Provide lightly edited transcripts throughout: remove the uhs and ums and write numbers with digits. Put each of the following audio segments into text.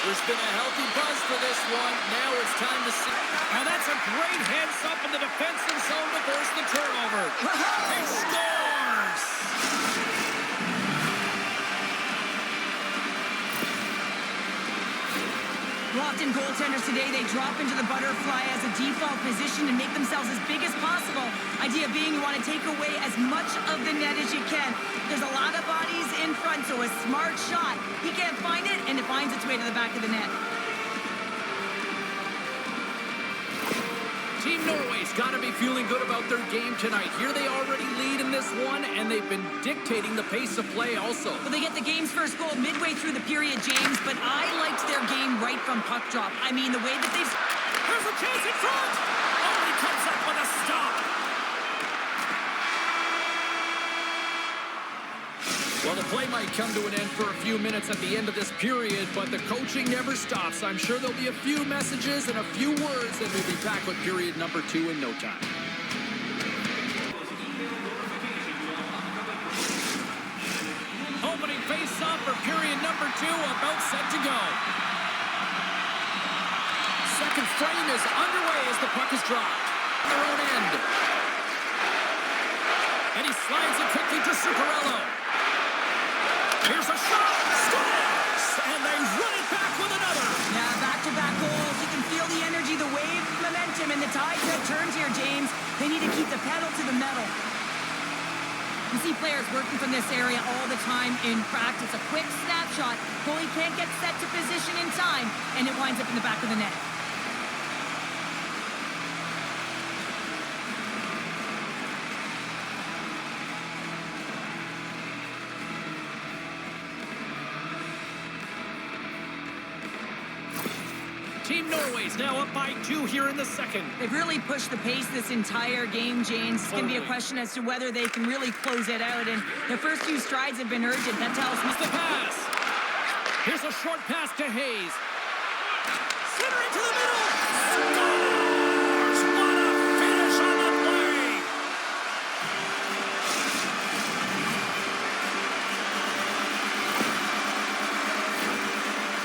There's been a healthy buzz for this one. Now it's time to see. And that's a great heads up in the defensive zone to force the turnover. He scores! Often goaltenders today, they drop into the butterfly as a default position to make themselves as big as possible. Idea being you want to take away as much of the net as you can. There's a lot of bodies in front, so a smart shot. He can't find it, and it finds its way to the back of the net. Team Norway's got to be feeling good about their game tonight. Here they already lead in this one, and they've been dictating the pace of play also. Well, they get the game's first goal midway through the period, James, but I liked their game right from puck drop. I mean, the way that they've... There's a chance in front! Oh, he comes up with a stop! Well, the play might come to an end for a few minutes at the end of this period, but the coaching never stops. I'm sure there'll be a few messages and a few words, and we'll be back with period number 2 in no time. Opening face-off for period number 2, about set to go. Second frame is underway as the puck is dropped on their own end. And he slides it quickly to Zuccarello. Here's a shot, scores! And they run it back with another. Yeah, back-to-back goals. You can feel the energy, the wave, momentum, and the tides have turned here, James. They need to keep the pedal to the metal. You see players working from this area all the time in practice. A quick snapshot. Goalie can't get set to position in time, and it winds up in the back of the net. Team Norway's now up by 2 here in the second. They've really pushed the pace this entire game, James. It's going to be a question as to whether they can really close it out, and their first few strides have been urgent. That tells me... The pass. Here's a short pass to Hayes. Center into the middle. Scores! What a finish on the play!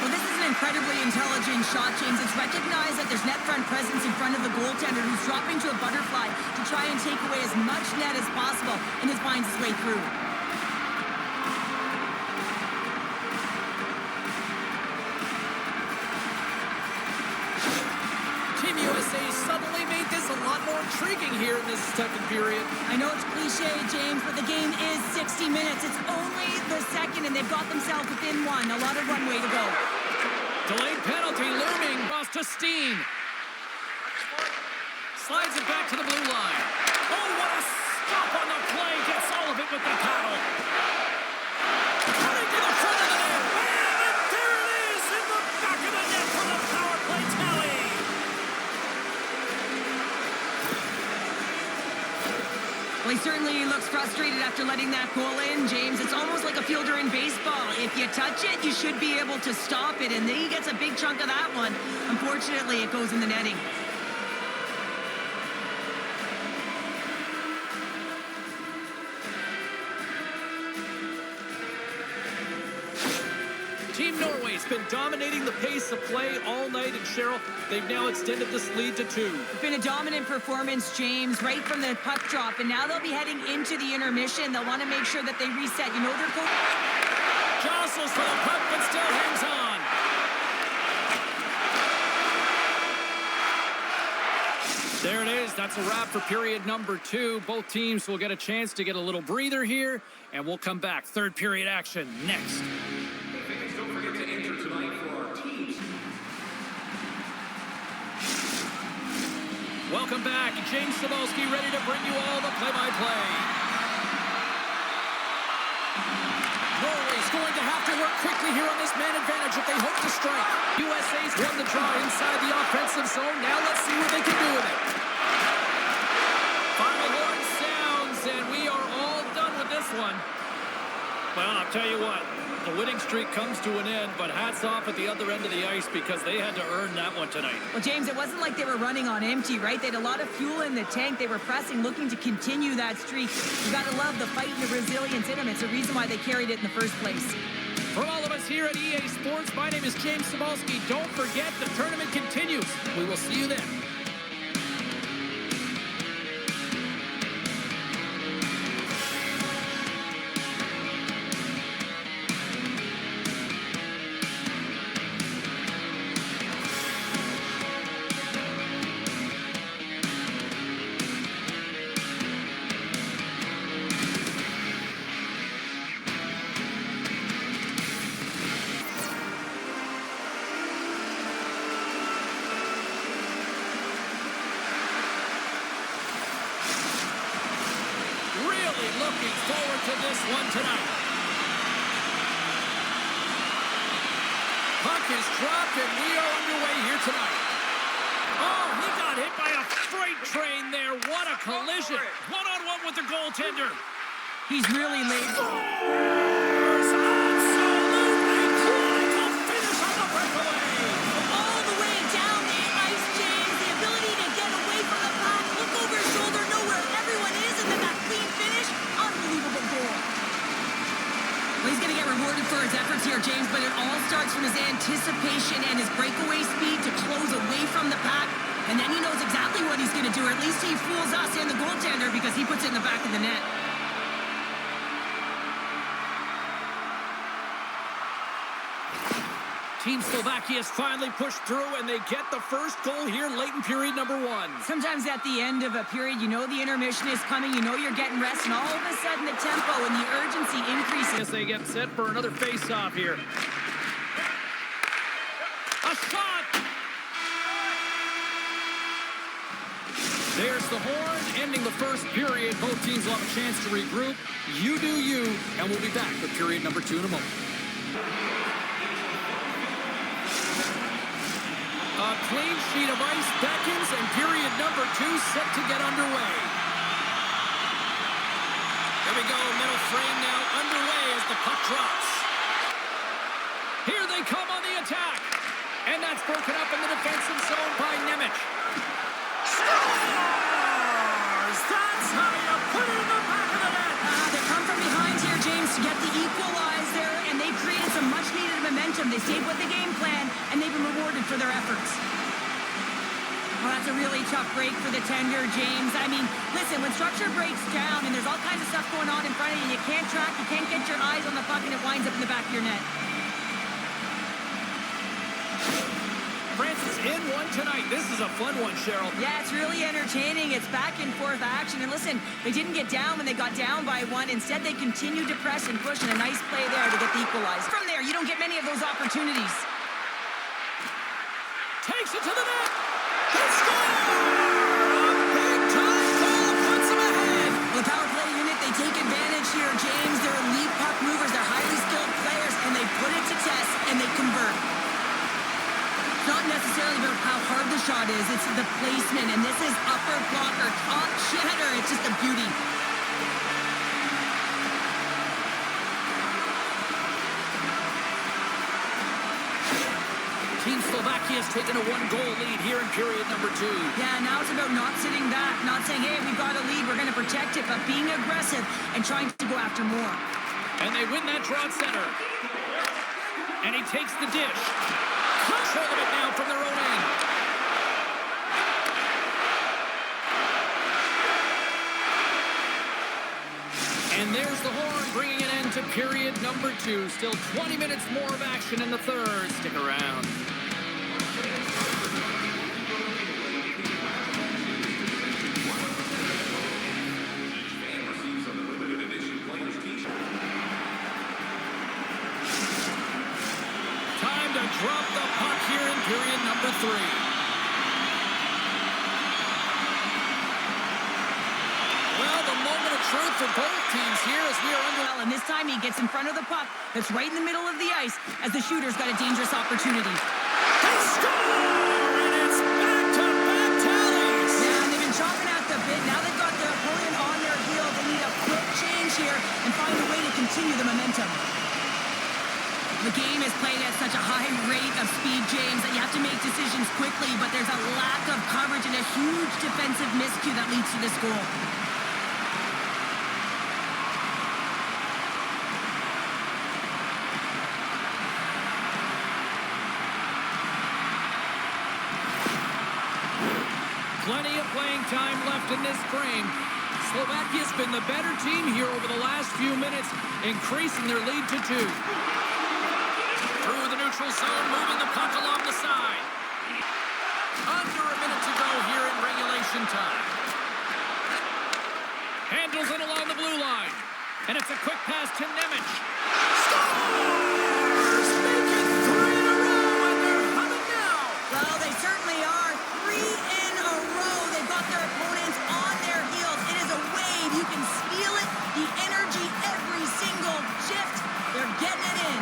Well, this is an incredibly intelligent shot, James. It's recognized that there's net front presence in front of the goaltender who's dropping to a butterfly to try and take away as much net as possible, and it finds its way through. Team USA suddenly made this a lot more intriguing here in this second period. I know it's cliche, James, but the game is 60 minutes. It's only the second, and they've got themselves within one. A lot of runway to go. Delayed penalty looming. Cross to Steen. Slides it back to the blue line. Oh, what a stop on the play. Gets all of it with the paddle. Cutting to the front of the net. And there it is in the back of the net for the power play tally. Well, he certainly looks frustrated after letting that goal in, James. It's almost like a fielder in baseball. If you touch it, you should be able to stop it, and then he gets a big chunk of that one. Unfortunately, it goes in the netting. Team Norway's been dominating the pace of play all night, and Cheryl, they've now extended this lead to 2. It's been a dominant performance, James, right from the puck drop, and now they'll be heading into the intermission. They'll want to make sure that they reset. You know they're going... Jostles for the puck, but still hangs on. There it is. That's a wrap for period number 2. Both teams will get a chance to get a little breather here, and we'll come back. Third period action next. Don't forget to enter tonight for our teams. Welcome back. James Cebulski ready to bring you all the play-by-play. Norway's going to have to work quickly here on this man advantage if they hope to strike. USA's won the draw inside the offensive zone. Now let's see what they can do with it. Final horn sounds, and we are all done with this one. Well, I'll tell you what. The winning streak comes to an end, but hats off at the other end of the ice because they had to earn that one tonight. Well, James, it wasn't like they were running on empty, right? They had a lot of fuel in the tank. They were pressing, looking to continue that streak. You got to love the fight and the resilience in them. It's the reason why they carried it in the first place. From all of us us here at EA Sports. My name is James Cybulski. Don't forget, the tournament continues. We will see you then. Looking forward to this one tonight. Puck is dropped, and we are underway here tonight. Oh, he got hit by a freight train there. What a collision. One-on-one with the goaltender. He's really late. Absolutely clinical finish on the breakaway. All the way down the ice, James. The ability to get away from the puck, look over his shoulder, know where everyone is, and then that clean finish. Unbelievable goal. Well, he's going to get rewarded for his efforts here, James, but it all starts from his anticipation and his breakaway speed to close away from the puck. And then he knows exactly what he's going to do, or at least he fools us and the goaltender because he puts it in the back of the net. Team Slovakia's finally pushed through, and they get the first goal here late in period number 1. Sometimes at the end of a period, you know the intermission is coming, you know you're getting rest, and all of a sudden the tempo and the urgency increases. As they get set for another face-off here. A shot! There's the horn, ending the first period. Both teams will have a chance to regroup. You do you, and we'll be back with period number 2 in a moment. A clean sheet of ice beckons, and period number 2 set to get underway. Here we go, middle frame now underway as the puck drops. Here they come on the attack. And that's broken up in the defensive zone by Nemec. Scores! That's how you put it in the back of the net. They come from behind here, James, to get the equalizer, and they created some much-needed momentum. They stayed with the game plan, and they've been rewarded for their efforts. Well, that's a really tough break for the tender, James. I mean, listen, when structure breaks down and there's all kinds of stuff going on in front of you, you can't track, you can't get your eyes on the puck, and it winds up in the back of your net. France is in one tonight. This is a fun one, Cheryl. Yeah, it's really entertaining. It's back and forth action. And listen, they didn't get down when they got down by 1. Instead, they continued to press and push, and a nice play there to get the equalizer. From there, you don't get many of those opportunities. Takes it to the net. They score! A big-time goal puts them ahead. Well, the power play unit, they take advantage here, James. They're elite puck movers. They're highly skilled players, and they put it to test, and they convert. It's not necessarily about how hard the shot is. It's the placement, and this is upper blocker, top cheddar. It's just a beauty. Team Slovakia has taken a 1-goal lead here in period number 2. Yeah, now it's about not sitting back, not saying, hey, we've got a lead, we're going to protect it, but being aggressive and trying to go after more. And they win that draw at center. And he takes the dish. Control of it now from their own end. And there's the horn, bringing an end to period number 2. Still 20 minutes more of action in the third. Stick around. Time to drop the puck here in period number 3. Truth for both teams here as we are under. And this time he gets in front of the puck that's right in the middle of the ice as the shooter's got a dangerous opportunity. They score! And it's back-to-back tallies! Yeah, and they've been chopping at the bit. Now they've got their opponent on their heel. They need a quick change here and find a way to continue the momentum. The game is played at such a high rate of speed, James, that you have to make decisions quickly, but there's a lack of coverage and a huge defensive miscue that leads to this goal. Plenty of playing time left in this frame. Slovakia's been the better team here over the last few minutes, increasing their lead to 2. Through the neutral zone, moving the puck along the side. Under a minute to go here in regulation time. Handles it along the blue line. And it's a quick pass to Nemec. Scores! Make it 3 in a row, and they're humming now. Well, they certainly are. 3 in a row. They've got their opponents on their heels. It is a wave. You can feel it. The energy every single shift. They're getting it in.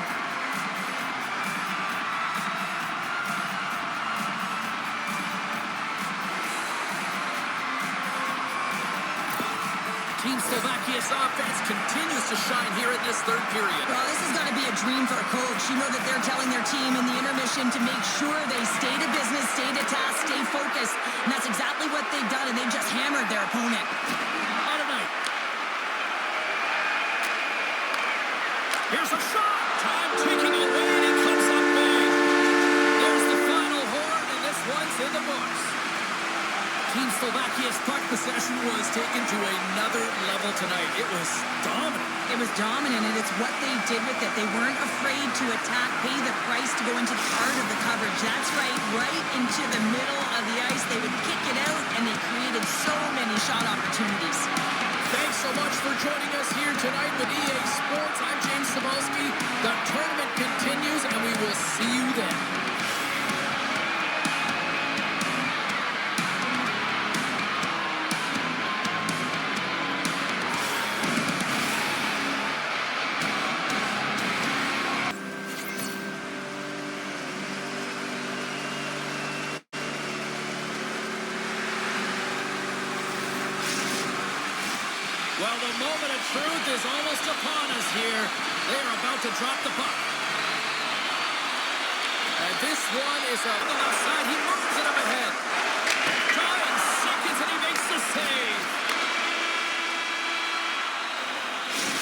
Team Slovakia's offense continues to shine here in this third period. Well, this has got to be a dream for a coach. You know that they're telling their team in the intermission to make sure they stay to business, stay to task, stay focused. And that's exactly what they've done, and they've just hammered their opponent. Tonight. Here's a shot. Time ticking away, and it comes up big. There's the final horn, and this one's in the books. Team Slovakia's puck possession was taken to another level tonight. It was dominant. It was dominant, and it's what they did with it. They weren't afraid to attack, pay the price to go into the heart of the coverage. That's right into the middle of the ice. They would kick it out, and they created so many shot opportunities. Thanks so much for joining us here tonight with EA Sports. I'm James Cebulski. The tournament continues, and we will see you then. Well, the moment of truth is almost upon us here. They are about to drop the puck. And this one is up the left side. He moves it up ahead. Trying seconds, and he makes the save.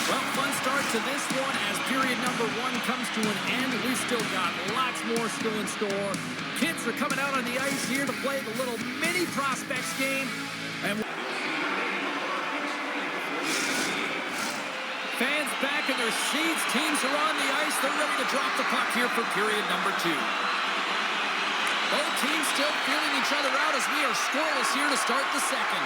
Well, fun start to this one as period number 1 comes to an end. We've still got lots more still in store. Kids are coming out on the ice here to play the little mini prospects game. And fans back in their seats. Teams are on the ice. They're ready to drop the puck here for period number 2. Both teams still feeling each other out as we are scoreless here to start the second.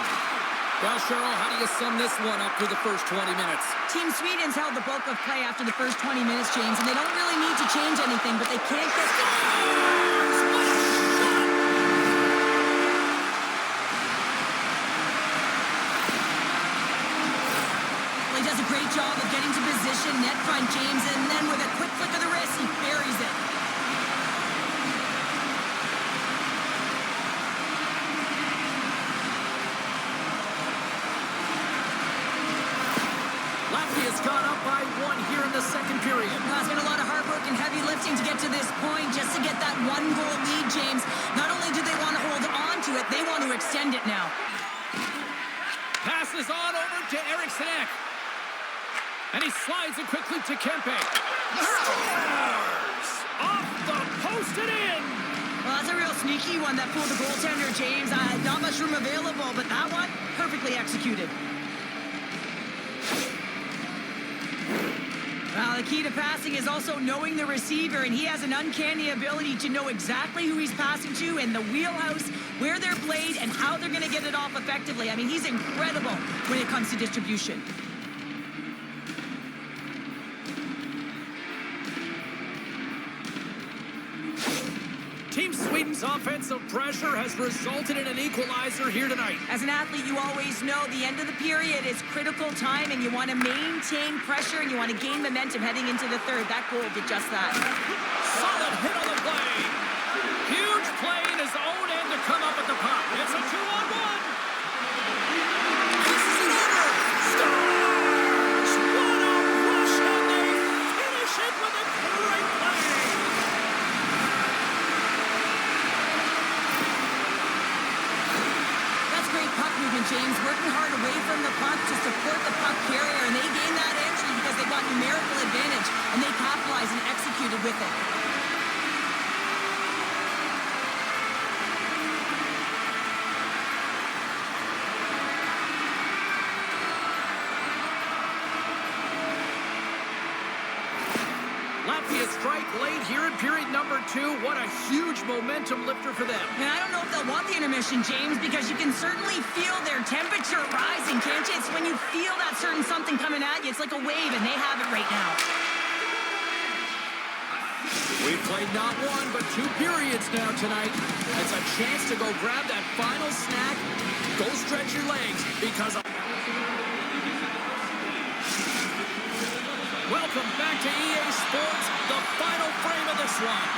Well, Cheryl, how do you sum this one up through the first 20 minutes? Team Sweden's held the bulk of play after the first 20 minutes, James, and they don't really need to change anything, but they can't get... Does a great job of getting to position, net front, James, and then with a quick flick of the wrist, he buries it. Latvia's gone up by 1 here in the second period. Well, it's been a lot of hard work and heavy lifting to get to this point, just to get that 1-goal lead, James. Not only do they want to hold on to it, they want to extend it now. Passes on over to Eriksson. And he slides it quickly to Kempe. Scores! Off the post and in! Well, that's a real sneaky one that fooled the goaltender, James. Not much room available, but that one, perfectly executed. Well, the key to passing is also knowing the receiver, and he has an uncanny ability to know exactly who he's passing to and the wheelhouse, where they're played, and how they're going to get it off effectively. I mean, he's incredible when it comes to distribution. Team Sweden's offensive pressure has resulted in an equalizer here tonight. As an athlete, you always know the end of the period is critical time, and you want to maintain pressure, and you want to gain momentum heading into the third. That goal did just that. Solid hit on the play. Huge play in his own end to come up with the puck. It's a 2-on-1. This is an over. Stars! What a rush, and they finish it with a great play. James working hard away from the puck to support the puck carrier, and they gained that entry because they got numerical advantage, and they capitalized and executed with it. strike late here in period number 2. What a huge momentum lifter for them. And I don't know if they'll want the intermission, James, because you can certainly feel their temperature rising, can't you? It's when you feel that certain something coming at you. It's like a wave, and they have it right now. We've played not 1, but 2 periods now tonight. It's a chance to go grab that final snack. Go stretch your legs, because welcome back to EA Sports, the final frame of this one.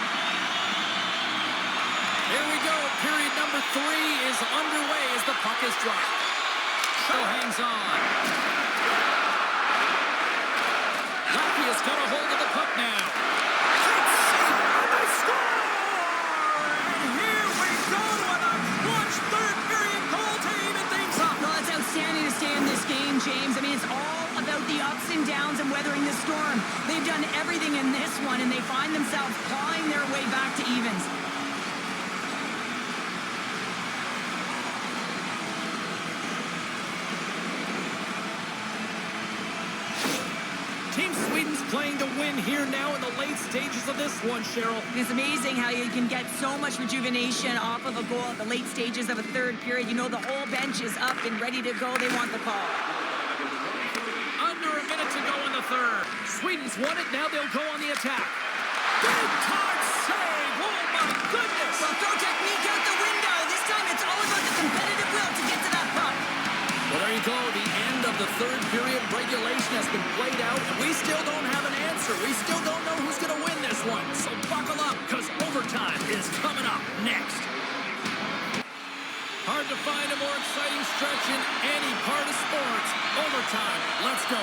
Here we go. Period number 3 is underway as the puck is dropped. Show hangs on. Latvia's got a hold of the puck now. They score! And here we go with a clutch third period goal to even things up. Well, it's outstanding to stay in this game, James. I mean, it's all about the ups and downs and weathering the storm. They've done everything in this one, and they find themselves clawing their way back to evens. Team Sweden's playing to win here now in the late stages of this one, Cheryl. It's amazing how you can get so much rejuvenation off of a goal at the late stages of a third period. You know the whole bench is up and ready to go. They want the call. Under a minute to go in the third. Sweden's won it. Now they'll go on the attack. Big time save. Oh, my goodness. Well, throw technique out the window. This time it's all about the competitive will to get to that puck. Well, there you go. The end of the third period regulation has been played out, and we still don't have an answer. We still don't know who's going to win this one. So buckle up, because overtime is coming up next. Hard to find a more exciting stretch in any part of sports. Overtime. Let's go.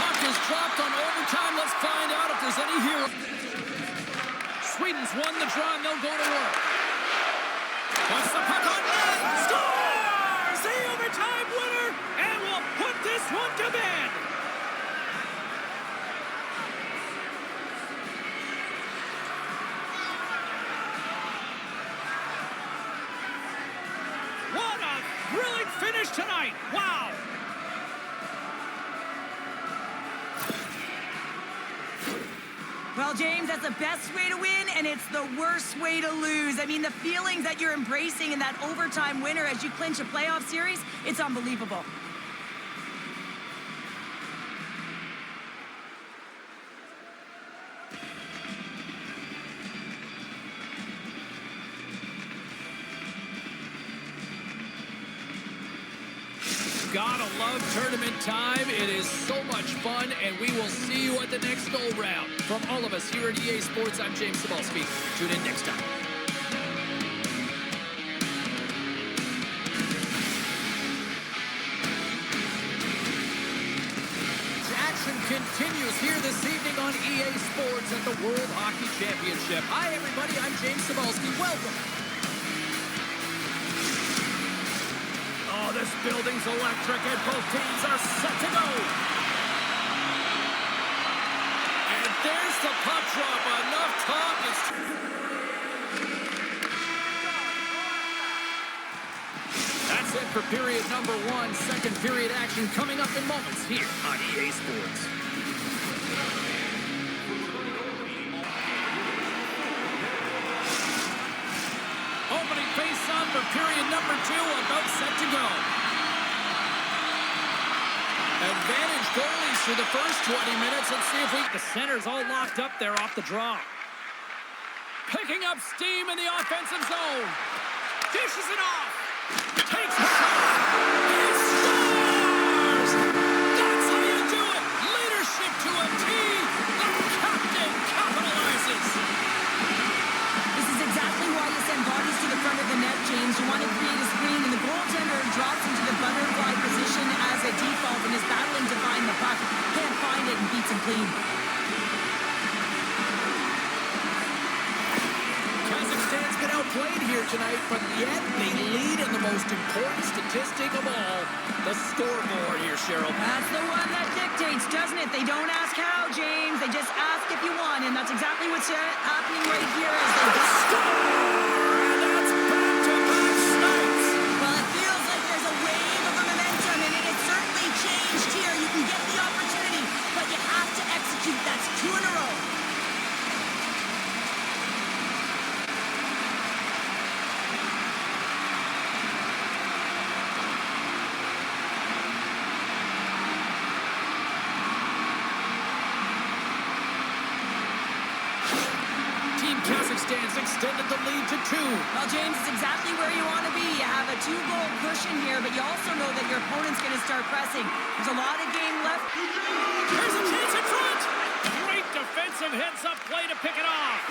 Puck is dropped on overtime. Let's find out if there's any hero. Sweden's won the draw, and they'll go to work. Puts the puck on net. Scores! The overtime winner, and we'll put this one to bed. What a thrilling finish tonight. Wow. Well, James, that's the best way to win, and it's the worst way to lose. I mean, the feelings that you're embracing in that overtime winner as you clinch a playoff series, it's unbelievable. Gotta love tournament time. It is so much fun, and we will see you at the next go-round. From all of us here at EA Sports, I'm James Cebulski. Tune in next time. Action continues here this evening on EA Sports at the World Hockey Championship. Hi, everybody. I'm James Cebulski. Welcome. Oh, this building's electric, and both teams are set to go. And there's the puck drop. Enough talk. That's it for period number 1. Second period action coming up in moments here on EA Sports. Opening face-off for period number 2, about set to go. Advantage goalies through the first 20 minutes. Let's see if the center's all locked up there off the draw. Picking up steam in the offensive zone. Dishes it off. Takes a shot. He scores! That's how you do it. Leadership to a T. The captain capitalizes. This is exactly why you send bodies to the front of the net, James. You want to create a screen, and the goaltender drops into the butterfly position as a default and is battling to find the puck. Can't find it and beats him clean. Kazakhstan's been outplayed here tonight, but yet they lead in the most important statistic of all, the scoreboard here, Cheryl. That's the one that dictates, doesn't it? They don't ask how, James. They just ask if you won, and that's exactly what's happening right here as they score! And that's back-to-back snipes. Well, it feels like there's a wave of momentum, and it has certainly changed here. You can get the opportunity, but you Kazakhstan's extended the lead to 2. Well, James, it's exactly where you want to be. You have a 2-goal cushion here, but you also know that your opponent's going to start pressing. There's a lot of game left. There's a chance in front. Great defensive heads-up play to pick it off.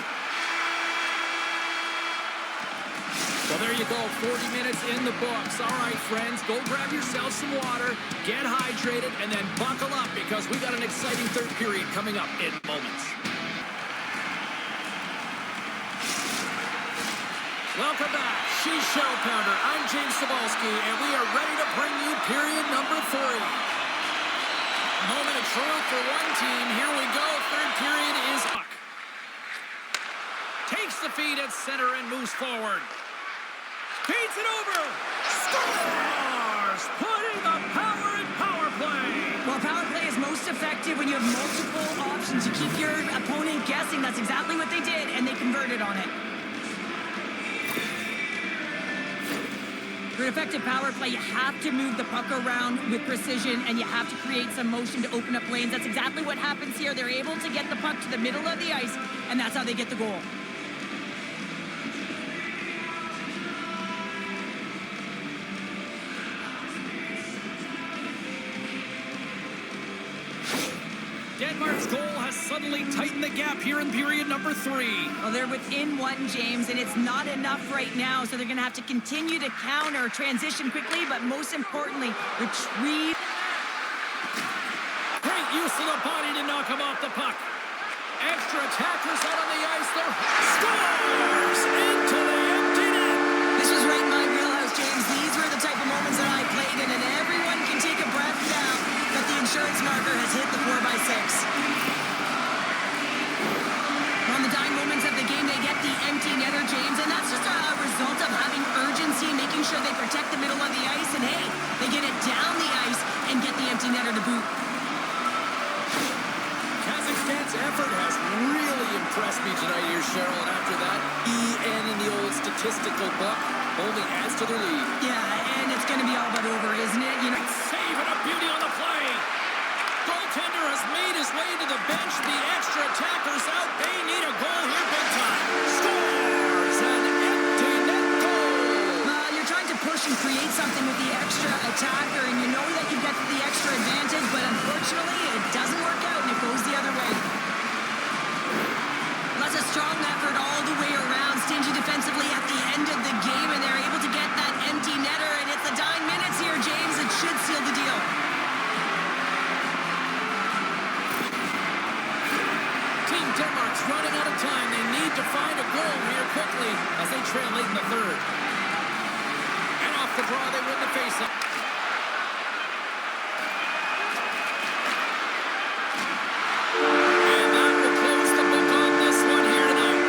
Well, there you go, 40 minutes in the books. All right, friends, go grab yourself some water, get hydrated, and then buckle up because we got an exciting third period coming up in moments. Welcome back. She's Shell Pounder. I'm James Cebulski, and we are ready to bring you period number 3. Moment of truth for one team. Here we go. Third period is up. Takes the feed at center and moves forward. Feeds it over. Scores! Putting the power in power play. Well, power play is most effective when you have multiple options. You keep your opponent guessing. That's exactly what they did, and they converted on it. For an effective power play, you have to move the puck around with precision, and you have to create some motion to open up lanes. That's exactly what happens here. They're able to get the puck to the middle of the ice, and that's how they get the goal. Denmark's goal has suddenly tightened the gap here in period number 3. Well, they're within 1, James, and it's not enough right now, so they're going to have to continue to counter, transition quickly, but most importantly, retrieve. Great use of the body to knock him off the puck. Extra attackers out on the ice. There. Scores into the empty net. This was right in my wheelhouse, James. These were the type of moments that I played in, and everyone can take a breath now that the insurance marker has hit the 4x6. On the dying moments of the game, they get the empty netter, James, and that's just a result of having urgency, making sure they protect the middle of the ice, and hey, they get it down the ice and get the empty netter to boot. Kazakhstan's effort has really impressed me tonight here, Cheryl, and after that, EN in the old statistical book only adds to their lead. Yeah, and it's going to be all but over, isn't it? You know, Save and a beauty on the play. Goaltender has made his way to the bench. The extra attackers out. They need a goal here big time. Scores! An empty net goal. you're trying to push and create something with the extra attacker, and you know that you get the extra advantage, but unfortunately, it doesn't work out, and it goes the other way. That's a strong effort all the way around. Stingy defensively at the end of the game, and they're able to get that empty netter, and it's the dying minutes here, James. It should seal the deal. Team Denmark's running out of time. They need to find a goal here quickly as they trail late in the third. And off the draw, they win the faceoff. And that will close the book on this one here tonight.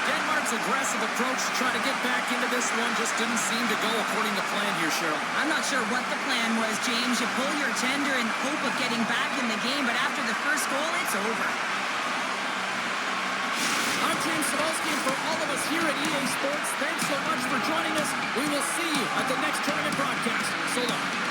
Denmark's aggressive approach to try to get back into this one just didn't seem to go according to plan here, Cheryl. I'm not sure what the plan was, James. You pull your tender in hope of getting back in the game, but after the first goal, it's over. I'm James Cebulski, and for all of us here at EA Sports, thanks so much for joining us. We will see you at the next tournament broadcast. So long.